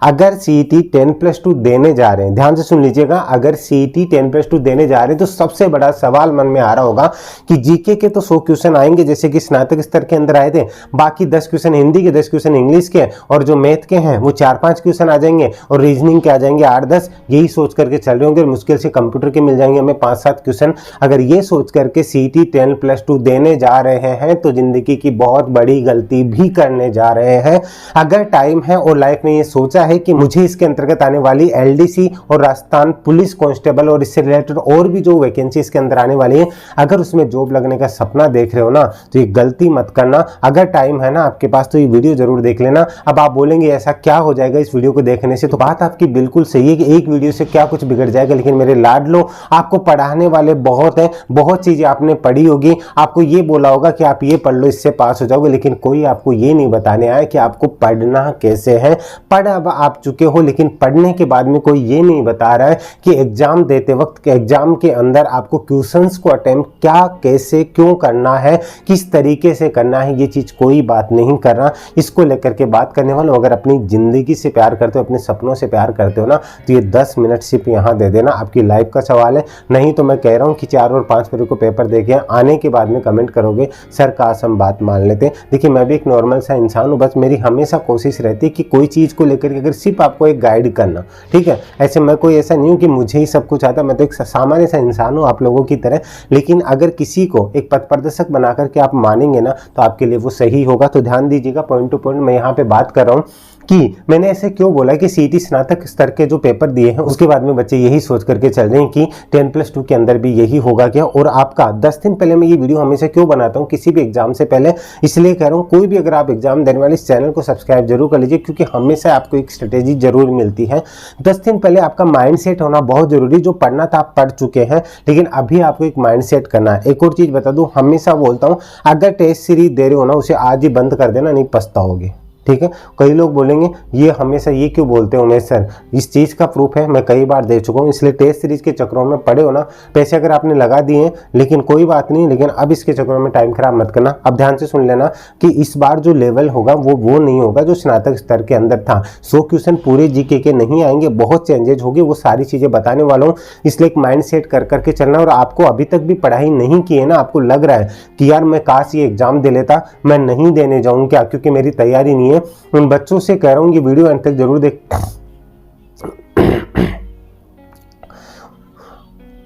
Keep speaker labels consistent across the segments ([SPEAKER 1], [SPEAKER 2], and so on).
[SPEAKER 1] अगर सीईटी 10+2 देने जा रहे हैं, ध्यान से सुन लीजिएगा, अगर सीईटी 10+2 देने जा रहे हैं तो सबसे बड़ा सवाल मन में आ रहा होगा कि जीके के तो 100 क्वेश्चन आएंगे जैसे कि स्नातक स्तर के अंदर आए थे, बाकी 10 क्वेश्चन हिंदी के, 10 क्वेश्चन इंग्लिश के, और जो मैथ के हैं वो 4-5 क्वेश्चन आ जाएंगे, और रीजनिंग के आ जाएंगे 8-10, यही सोच करके चल रहे होंगे। मुश्किल से कंप्यूटर के मिल जाएंगे हमें 5-7 क्वेश्चन। अगर ये सोच करके सीईटी 10+2 देने जा रहे हैं तो जिंदगी की बहुत बड़ी गलती भी करने जा रहे हैं। अगर टाइम है और लाइफ में ये सोचा है कि मुझे इसके अंतर्गत आने वाली एलडीसी और राजस्थान पुलिस कांस्टेबल और इससे रिलेटेड और भी जो वैकेंसी इसके अंदर आने वाली है, अगर उसमें जॉब लगने का सपना देख रहे हो ना तो ये गलती मत करना। अगर टाइम है ना आपके पास तो ये वीडियो जरूर देख लेना। अब आप बोलेंगे ऐसा क्या हो जाएगा इस वीडियो को देखने से, तो बात आपकी बिल्कुल सही है कि एक वीडियो से क्या कुछ बिगड़ जाएगा, लेकिन मेरे लाडलो आपको पढ़ाने वाले बहुत हैं, बहुत चीजें आपने पढ़ी होगी, आपको ये बोला होगा कि आप ये पढ़ लो इससे पास हो जाओगे, लेकिन कोई आपको ये नहीं बताने आया कि आपको पढ़ना कैसे है। पढ़ अब आप चुके हो, लेकिन पढ़ने के बाद में कोई ये नहीं बता रहा है कि एग्जाम देते वक्त, एग्जाम के अंदर आपको क्वेश्चंस को अटेम्प्ट क्या, कैसे, क्यों करना है, किस तरीके से करना है, ये चीज कोई बात नहीं कर रहा। इसको लेकर के बात करने वालों, अगर अपनी जिंदगी से प्यार करते हो, अपने सपनों से प्यार करते हो ना, तो ये 10 मिनट सिर्फ यहाँ दे देना, आपकी लाइफ का सवाल है। नहीं तो मैं कह रहा हूँ कि 4 और 5 फरवरी को पेपर देके आने के बाद में कमेंट करोगे सर काश हम बात मान लेते। देखिए मैं भी एक नॉर्मल सा इंसान हूँ, बस मेरी हमेशा कोशिश रहती है कि कोई चीज़ को लेकर के अगर सिर्फ आपको एक गाइड करना, ठीक है। ऐसे मैं कोई ऐसा नहीं हूँ कि मुझे ही सब कुछ आता, मैं तो एक सामान्य सा इंसान हूँ आप लोगों की तरह, लेकिन अगर किसी को एक पथ प्रदर्शक बना करके आप मानेंगे ना तो आपके लिए वो सही होगा। तो ध्यान दीजिएगा, पॉइंट टू पॉइंट मैं यहाँ पे बात कर रहा हूँ कि मैंने ऐसे क्यों बोला कि सीईटी स्नातक स्तर के जो पेपर दिए हैं उसके बाद में बच्चे यही सोच करके चल रहे हैं कि 10+2 के अंदर भी यही होगा क्या। और आपका 10 दिन पहले मैं ये वीडियो हमेशा क्यों बनाता हूँ किसी भी एग्जाम से पहले, इसलिए कह रहा हूँ कोई भी अगर आप एग्जाम देने वाले इस चैनल को सब्सक्राइब जरूर कर लीजिए, क्योंकि हमेशा आपको एक स्ट्रेटेजी जरूर मिलती है। 10 दिन पहले आपका माइंड सेट होना बहुत जरूरी, जो पढ़ना था आप पढ़ चुके हैं, लेकिन अभी आपको एक माइंड सेट करना है। एक और चीज बता दूं, हमेशा बोलता हूँ अगर टेस्ट सीरीज दे रहे हो ना उसे आज ही बंद कर देना, नहीं पछताओगे, ठीक है। कई लोग बोलेंगे ये हमेशा ये क्यों बोलते हो उमेश सर, इस चीज़ का प्रूफ है मैं कई बार दे चुका हूँ। इसलिए टेस्ट सीरीज के चक्रों में पड़े हो ना, पैसे अगर आपने लगा दिए हैं लेकिन कोई बात नहीं, लेकिन अब इसके चक्रों में टाइम खराब मत करना। अब ध्यान से सुन लेना कि इस बार जो लेवल होगा वो नहीं होगा जो स्नातक स्तर के अंदर था। 100 क्वेश्चन पूरे जीके के नहीं आएंगे, बहुत चेंजेज होगी, वो सारी चीज़ें बताने वाला हूँ। इसलिए एक माइंड सेट कर करके चलना। और आपको अभी तक भी पढ़ाई नहीं की है ना, आपको लग रहा है कि यार मैं काश ये एग्जाम दे लेता, मैं नहीं देने जाऊँ क्या क्योंकि मेरी तैयारी नहीं है, उन बच्चों से कह रहा हूं कि वीडियो अंत तक जरूर देख।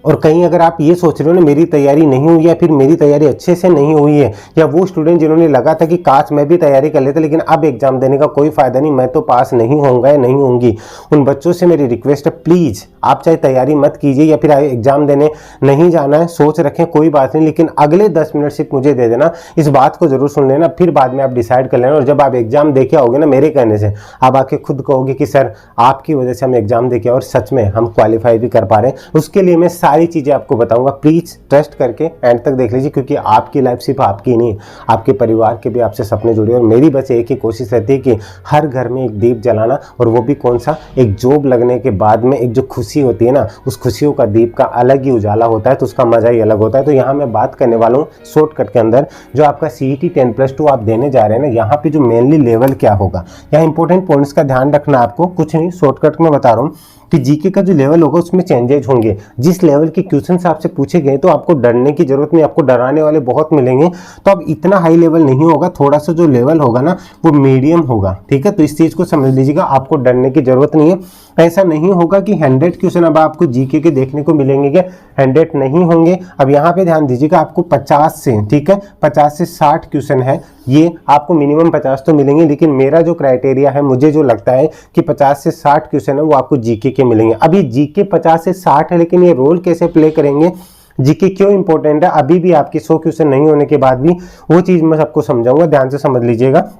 [SPEAKER 1] और कहीं अगर आप ये सोच रहे हो ना मेरी तैयारी नहीं हुई या फिर मेरी तैयारी अच्छे से नहीं हुई है, या वो स्टूडेंट जिन्होंने लगा था कि काश मैं भी तैयारी कर लेता लेकिन अब एग्जाम देने का कोई फायदा नहीं, मैं तो पास नहीं होऊंगा या नहीं होंगी, उन बच्चों से मेरी रिक्वेस्ट है प्लीज आप चाहे तैयारी मत कीजिए या फिर एग्जाम देने नहीं जाना है, सोच रखें कोई बात नहीं, लेकिन अगले 10 मिनट सिर्फ मुझे दे देना। इस बात को जरूर सुन लेना, फिर बाद में आप डिसाइड कर लेना। और जब आप एग्जाम देके आओगे ना मेरे कहने से, आप आके खुद कहोगे कि सर आपकी वजह से हम एग्जाम देके और सच में हम क्वालिफाई भी कर पा रहे हैं। उसके लिए मैं सारी चीजें आपको बताऊंगा, प्लीज ट्रस्ट करके एंड तक देख लीजिए, क्योंकि आपकी लाइफ सिर्फ आपकी नहीं, आपके परिवार के भी आपसे सपने जुड़े। और मेरी बस एक ही कोशिश रहती है कि हर घर में एक दीप जलाना, और वो भी कौन सा, एक जॉब लगने के बाद में एक जो खुशी होती है ना, उस खुशियों का दीप का अलग ही उजाला होता है, तो उसका मजा ही अलग होता है। तो यहाँ मैं बात करने वाला हूँ शॉर्टकट के अंदर, जो आपका सीईटी 10+2 आप देने जा रहे हैं ना, यहाँ पे जो मेनली लेवल क्या होगा, यहाँ इंपॉर्टेंट पॉइंट्स का ध्यान रखना आपको, कुछ नहीं शॉर्टकट में बता रहा हूँ कि जीके का जो लेवल होगा उसमें चेंजेज होंगे। जिस लेवल के क्वेश्चंस आपसे पूछे गए तो आपको डरने की जरूरत नहीं, आपको डराने वाले बहुत मिलेंगे। तो अब इतना हाई लेवल नहीं होगा, थोड़ा सा जो लेवल होगा ना वो मीडियम होगा, ठीक है। तो इस चीज को समझ लीजिएगा, आपको डरने की जरूरत नहीं है। ऐसा नहीं होगा कि 100 क्वेश्चन अब आपको जीके के देखने को मिलेंगे, क्या 100 नहीं होंगे। अब यहाँ पे ध्यान दीजिएगा, आपको 50 से, ठीक है, 50 से 60 क्वेश्चन है, ये आपको मिनिमम 50 तो मिलेंगे, लेकिन मेरा जो क्राइटेरिया है, मुझे जो लगता है कि 50 से 60 क्वेश्चन है वो आपको जीके के मिलेंगे। अभी जीके 50 से 60 है, लेकिन ये रोल कैसे प्ले करेंगे, जीके क्यों इंपॉर्टेंट है, अभी भी आपके 100 क्वेश्चन नहीं होने के बाद भी वो चीज मैं सबको समझाऊंगा, ध्यान से समझ लीजिएगा।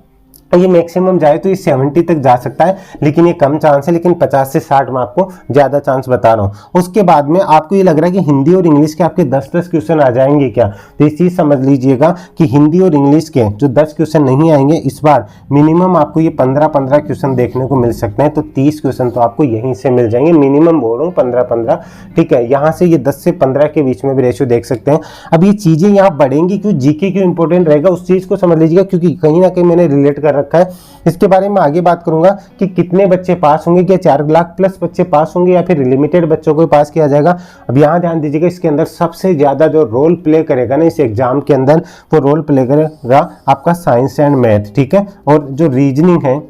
[SPEAKER 1] ये मैक्सिमम जाए तो ये 70 तक जा सकता है, लेकिन ये कम चांस है, लेकिन 50 से 60 में आपको ज्यादा चांस बता रहा हूँ। उसके बाद में आपको ये लग रहा है कि हिंदी और इंग्लिश के आपके 10-10 क्वेश्चन आ जाएंगे क्या, तो इस चीज समझ लीजिएगा कि हिंदी और इंग्लिश के जो 10 क्वेश्चन नहीं आएंगे इस बार, मिनिमम आपको ये 15-15 क्वेश्चन देखने को मिल सकते हैं। तो 30 क्वेश्चन तो आपको यहीं से मिल जाएंगे, मिनिमम बोल रहा हूँ 15-15, ठीक है। यहाँ से ये 10 से 15 के बीच में भी रेशियो देख सकते हैं। अब ये चीजें यहाँ बढ़ेंगी क्यों, जीके क्यों इंपॉर्टेंट रहेगा, उस चीज को समझ लीजिएगा, क्योंकि कहीं ना कहीं मैंने रिलेट कर रखा है। इसके बारे में आगे बात करूंगा कि कितने बच्चे पास होंगे, क्या 4 लाख प्लस बच्चे पास होंगे या फिर लिमिटेड बच्चों को पास किया जाएगा। अब यहाँ ध्यान दीजिएगा, इसके अंदर सबसे ज्यादा जो रोल प्ले करेगा ना इस एग्जाम के अंदर, वो रोल प्ले करेगा आपका साइंस एंड मैथ, ठीक है। और जो रीजनिंग है,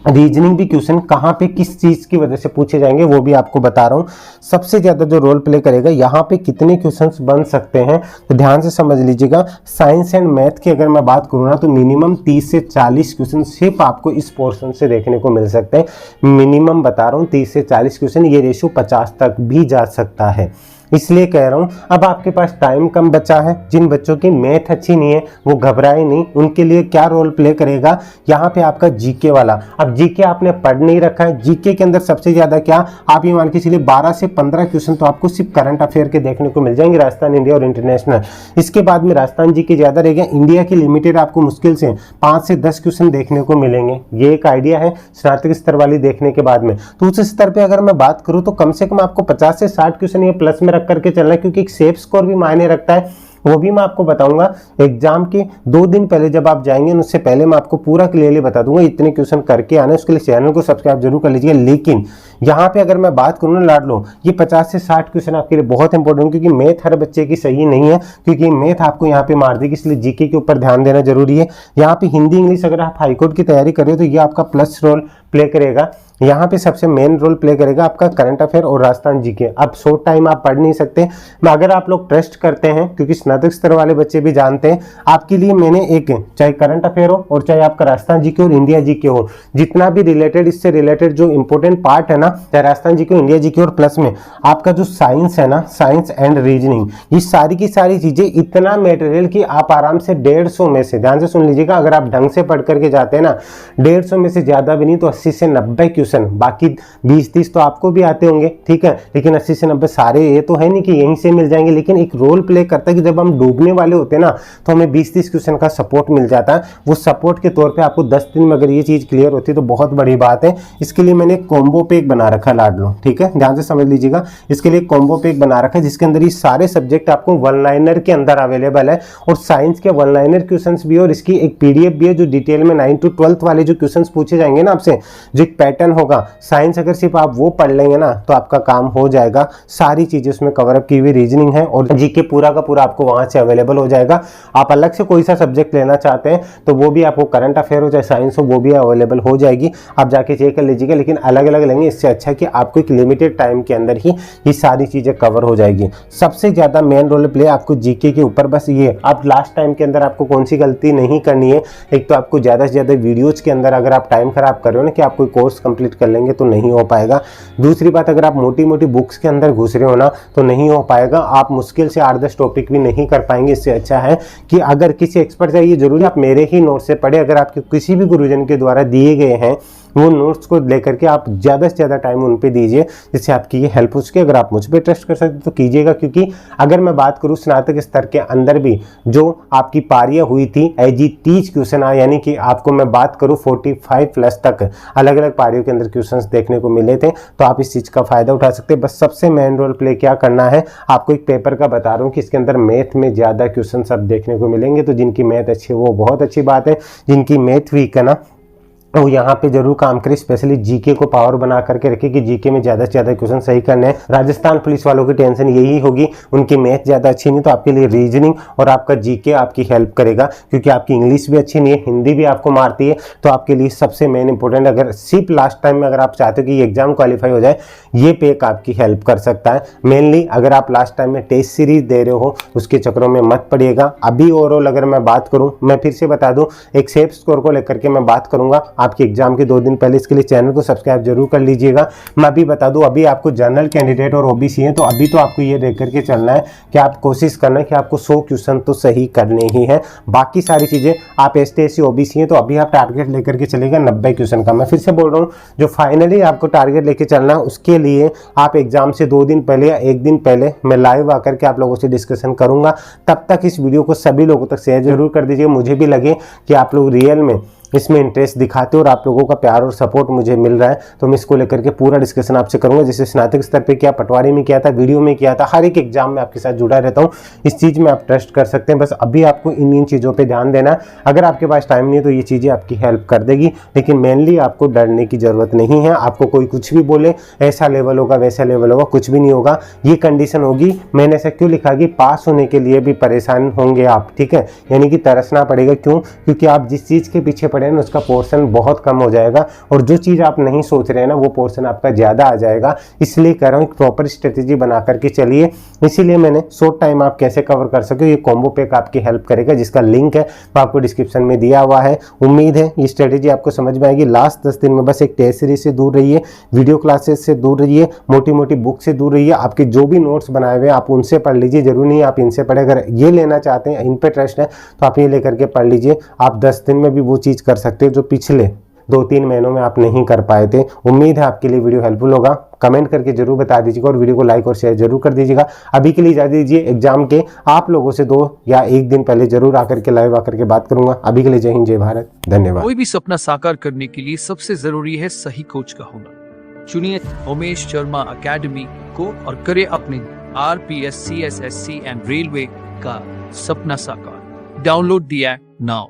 [SPEAKER 1] रीजनिंग भी क्वेश्चन कहाँ पे किस चीज की वजह से पूछे जाएंगे वो भी आपको बता रहा हूँ। सबसे ज्यादा जो रोल प्ले करेगा यहाँ पे कितने क्वेश्चंस बन सकते हैं, तो ध्यान से समझ लीजिएगा। साइंस एंड मैथ की अगर मैं बात करूँ ना तो मिनिमम 30 से 40 क्वेश्चन सिर्फ आपको इस पोर्शन से देखने को मिल सकते हैं। मिनिमम बता रहा हूँ 30 से 40 क्वेश्चन, ये रेशियो 50 तक भी जा सकता है, इसलिए कह रहा हूं। अब आपके पास टाइम कम बचा है, जिन बच्चों की मैथ अच्छी नहीं है वो घबराए नहीं, उनके लिए क्या रोल प्ले करेगा यहाँ पे आपका जीके वाला। अब जीके आपने पढ़ नहीं रखा है, जीके के अंदर सबसे ज्यादा क्या आप ये मान के चलिए 12 से 15 क्वेश्चन तो आपको सिर्फ करंट अफेयर के देखने को मिल जाएंगे, राजस्थान, इंडिया और इंटरनेशनल। इसके बाद में राजस्थान जीके ज्यादा रहेगा, इंडिया की लिमिटेड आपको मुश्किल से 5 से 10 क्वेश्चन देखने को मिलेंगे। ये एक आइडिया है स्नातक स्तर वाली देखने के बाद में। तो उस स्तर पर अगर मैं बात करूँ तो कम से कम आपको 50 से 60 क्वेश्चन ये प्लस में रख करके चलना है, क्योंकि एक सेफ स्कोर भी मायने रखता है, वो भी मैं आपको बताऊंगा एग्जाम के 2 दिन पहले जब आप जाएंगे, उससे पहले मैं आपको पूरा क्लियरली बता दूंगा इतने क्वेश्चन करके आना है। उसके लिए चैनल को सब्सक्राइब जरूर कर लीजिएगा। लेकिन यहाँ पे अगर मैं बात करूँ ना लाड लो, ये 50 से 60 क्वेश्चन आपके लिए बहुत इंपॉर्टेंट, क्योंकि मैथ हर बच्चे की सही नहीं है, क्योंकि मैथ आपको यहाँ पे मार देगी, इसलिए जीके के ऊपर ध्यान देना जरूरी है। यहाँ पे हिंदी इंग्लिश अगर आप हाईकोर्ट की तैयारी कर रहे हो तो ये आपका प्लस रोल प्ले करेगा। यहाँ पे सबसे मेन रोल प्ले करेगा आपका करंट अफेयर और राजस्थान जीके। अब शॉर्ट टाइम आप पढ़ नहीं सकते, अगर आप लोग ट्रस्ट करते हैं, क्योंकि स्नातक स्तर वाले बच्चे भी जानते हैं, आपके लिए मैंने एक चाहे करंट अफेयर हो और चाहे आपका राजस्थान जीके और इंडिया जीके हो, जितना भी रिलेटेड इससे रिलेटेड जो इंपॉर्टेंट पार्ट है ना, चाहे राजस्थान जीके, इंडिया जीके और प्लस में आपका जो साइंस है ना, साइंस एंड रीजनिंग, ये सारी की सारी चीजें, इतना मटेरियल कि आप आराम से 150 में से, ध्यान से सुन लीजिएगा, अगर आप ढंग से पढ़ करके जाते हैं ना, 150 में से ज्यादा भी नहीं तो 80 से 90 क्वेश्चन, बाकी 20-30 तो आपको भी आते होंगे, ठीक है, लेकिन 80 से 90 सारे ये तो है नहीं कि यहीं से मिल जाएंगे, लेकिन एक रोल प्ले करता है कि जब हम डूबने वाले होते हैं ना तो हमें 20-30 क्वेश्चन का सपोर्ट मिल जाता है। वो सपोर्ट के तौर पे आपको 10 दिन में अगर ये चीज क्लियर होती है तो बहुत बड़ी बात है। इसके लिए मैंने कॉम्बो पैक बना रखा है लाड लो, ठीक है, ध्यान से समझ लीजिएगा। इसके लिए कॉम्बो पैक बना रखा है जिसके अंदर ये सारे सब्जेक्ट आपको वन लाइनर के अंदर अवेलेबल है, और साइंस के वन लाइनर क्वेश्चन भी, और इसकी एक पीडीएफ भी है जो डिटेल में 9 to 12 वाले जो क्वेश्चन पूछे जाएंगे ना आपसे, जो एक पैटर्न होगा साइंस, अगर सिर्फ आप वो पढ़ लेंगे ना तो आपका काम हो जाएगा। सारी चीजें उसमें कवर अप की हुई रीजनिंग है, और जीके पूरा का पूरा आपको वहां से अवेलेबल हो जाएगा। आप अलग से कोई सा सब्जेक्ट लेना चाहते हैं तो वो भी आपको, करंट अफेयर हो चाहे साइंस हो, वो भी अवेलेबल हो जाएगी, आप जाके चेक कर लीजिएगा। लेकिन अलग अलग लेंगे, इससे अच्छा कि आपको एक लिमिटेड टाइम के अंदर ही ये सारी चीजें कवर हो जाएगी। सबसे ज्यादा मेन रोल प्ले आपको जीके के ऊपर, बस ये आप लास्ट टाइम के अंदर आपको कौन सी गलती नहीं करनी है। एक तो आपको ज्यादा से ज्यादा वीडियोज के अंदर अगर आप टाइम खराब कर रहे हो ना कि आप कोई कोर्स कंप्लीट कर लेंगे तो नहीं हो पाएगा। दूसरी बात, अगर आप मोटी मोटी बुक्स के अंदर घुस रहे हो ना तो नहीं हो पाएगा, आप मुश्किल से 8-10 टॉपिक भी नहीं कर पाएंगे। इससे अच्छा है कि अगर किसी एक्सपर्ट चाहिए, जरूरी आप मेरे ही नोट से पढ़े, अगर आपके किसी भी गुरुजन के द्वारा दिए गए हैं वो नोट्स को लेकर के आप ज़्यादा से ज़्यादा टाइम उन पे दीजिए, जिससे आपकी ये हेल्प हो सके। अगर आप मुझ पे ट्रस्ट कर सकते तो कीजिएगा, क्योंकि अगर मैं बात करूँ स्नातक स्तर के अंदर भी जो आपकी पारियाँ हुई थी एज ई 30 क्वेश्चन आए, यानी कि आपको मैं बात करूँ 45 प्लस तक अलग अलग पारियों के अंदर क्वेश्चन देखने को मिले थे, तो आप इस चीज़ का फायदा उठा सकते हैं। बस सबसे मेन रोल प्ले क्या करना है, आपको एक पेपर का बता रहा हूँ कि इसके अंदर मैथ में ज़्यादा क्वेश्चन सब देखने को मिलेंगे। तो जिनकी मैथ अच्छी है वो बहुत अच्छी बात है, जिनकी मैथ वीक है ना वो यहाँ पे जरूर काम करे, स्पेशली जीके को पावर बना करके रखे कि जीके में ज्यादा से ज्यादा क्वेश्चन सही करने हैं। राजस्थान पुलिस वालों की टेंशन यही होगी, उनकी मैथ ज्यादा अच्छी नहीं, तो आपके लिए रीजनिंग और आपका जीके आपकी हेल्प करेगा, क्योंकि आपकी इंग्लिश भी अच्छी नहीं है, हिंदी भी आपको मारती है। तो आपके लिए सबसे मेन इंपॉर्टेंट, अगर सिर्फ लास्ट टाइम में अगर आप चाहते हो कि ये एग्जाम क्वालिफाई हो जाए, ये पैक आपकी हेल्प कर सकता है। मेनली अगर आप लास्ट टाइम में टेस्ट सीरीज दे रहे हो उसके चक्रों में मत पड़िएगा। अभी ओवरऑल अगर मैं बात करूं, मैं फिर से बता दूं, एक सेफ स्कोर को लेकर के मैं बात करूंगा आपके एग्जाम के 2 दिन पहले। इसके लिए चैनल को सब्सक्राइब जरूर कर लीजिएगा। मैं अभी बता दूं, अभी आपको जनरल कैंडिडेट और ओबीसी है, तो अभी तो आपको ये देख करके चलना है कि आप कोशिश करना है कि आपको 100 क्वेश्चन तो सही करने ही है। बाकी सारी चीजें, आप ST/SC ओबीसी है तो अभी आप टारगेट लेकर के चलेगा 90 क्वेश्चन का। मैं फिर से बोल रहा हूँ, जो फाइनली आपको टारगेट लेके चलना है उसके लिए आप एग्जाम से 2 दिन पहले या 1 दिन पहले मैं लाइव आकर के आप लोगों से डिस्कशन करूंगा। तब तक इस वीडियो को सभी लोगों तक शेयर जरूर कर दीजिए। मुझे भी लगे कि आप लोग रियल में इसमें इंटरेस्ट दिखाते हो और आप लोगों का प्यार और सपोर्ट मुझे मिल रहा है, तो मैं इसको लेकर के पूरा डिस्कशन आपसे करूंगा। जैसे स्नातक स्तर पे किया, पटवारी में किया था, वीडियो में किया था, हर एक एग्जाम में आपके साथ जुड़ा रहता हूँ। इस चीज़ में आप ट्रस्ट कर सकते हैं। बस अभी आपको इन चीज़ों पर ध्यान देना है। अगर आपके पास टाइम नहीं है तो ये चीज़ें आपकी हेल्प कर देगी, लेकिन मेनली आपको डरने की ज़रूरत नहीं है। आपको कोई कुछ भी बोले, ऐसा लेवल होगा वैसा लेवल होगा, कुछ भी नहीं होगा। ये कंडीशन होगी, मैंने ऐसा क्यों लिखा कि पास होने के लिए भी परेशान होंगे आप, ठीक है, यानी कि तरसना पड़ेगा। क्यों? क्योंकि आप जिस चीज़ के पीछे पड़े हैं ना उसका पोर्शन बहुत कम हो जाएगा, और जो चीज़ आप नहीं सोच रहे हैं ना वो पोर्शन आपका ज़्यादा आ जाएगा। इसलिए कह रहा हूँ प्रॉपर स्ट्रेटेजी बना करके चलिए। इसीलिए मैंने शॉर्ट टाइम आप कैसे कवर कर सके ये कॉम्बो पैक आपकी हेल्प करेगा, जिसका लिंक है वो आपको डिस्क्रिप्शन में दिया हुआ है। उम्मीद है ये स्ट्रेटेजी आपको समझ में आएगी। लास्ट 10 दिन में बस एक टेस्ट सीरीज से दूर रहिए, वीडियो क्लासेस से दूर रहिए, मोटी मोटी बुक से दूर रहिए। आपके जो भी नोट्स बनाए हुए हैं आप उनसे पढ़ लीजिए, जरूरी नहीं आप इनसे पढ़े। अगर ये लेना चाहते हैं, इन पे ट्रस्ट है, तो आप ये लेकर के पढ़ लीजिए। आप 10 दिन में भी वो चीज़ कर सकते हो जो पिछले 2-3 महीनों में आप नहीं कर पाए थे। उम्मीद है आपके लिए वीडियो हेल्पफुल होगा। कमेंट करके जरूर बता दीजिएगा और वीडियो को लाइक और शेयर जरूर कर दीजिएगा। अभी के लिए इजाजत दीजिए। एग्जाम के आप लोगों से 2 या 1 दिन पहले जरूर आकर के लाइव आकर के बात करूंगा। अभी के लिए जय हिंद, जय भारत, धन्यवाद।
[SPEAKER 2] कोई भी सपना साकार करने के लिए सबसे जरूरी है सही कोच का होना। चुनिए उमेश शर्मा अकेडमी को और करे अपने RPS, CSSC एंड रेलवे का सपना साकार। Download the app now.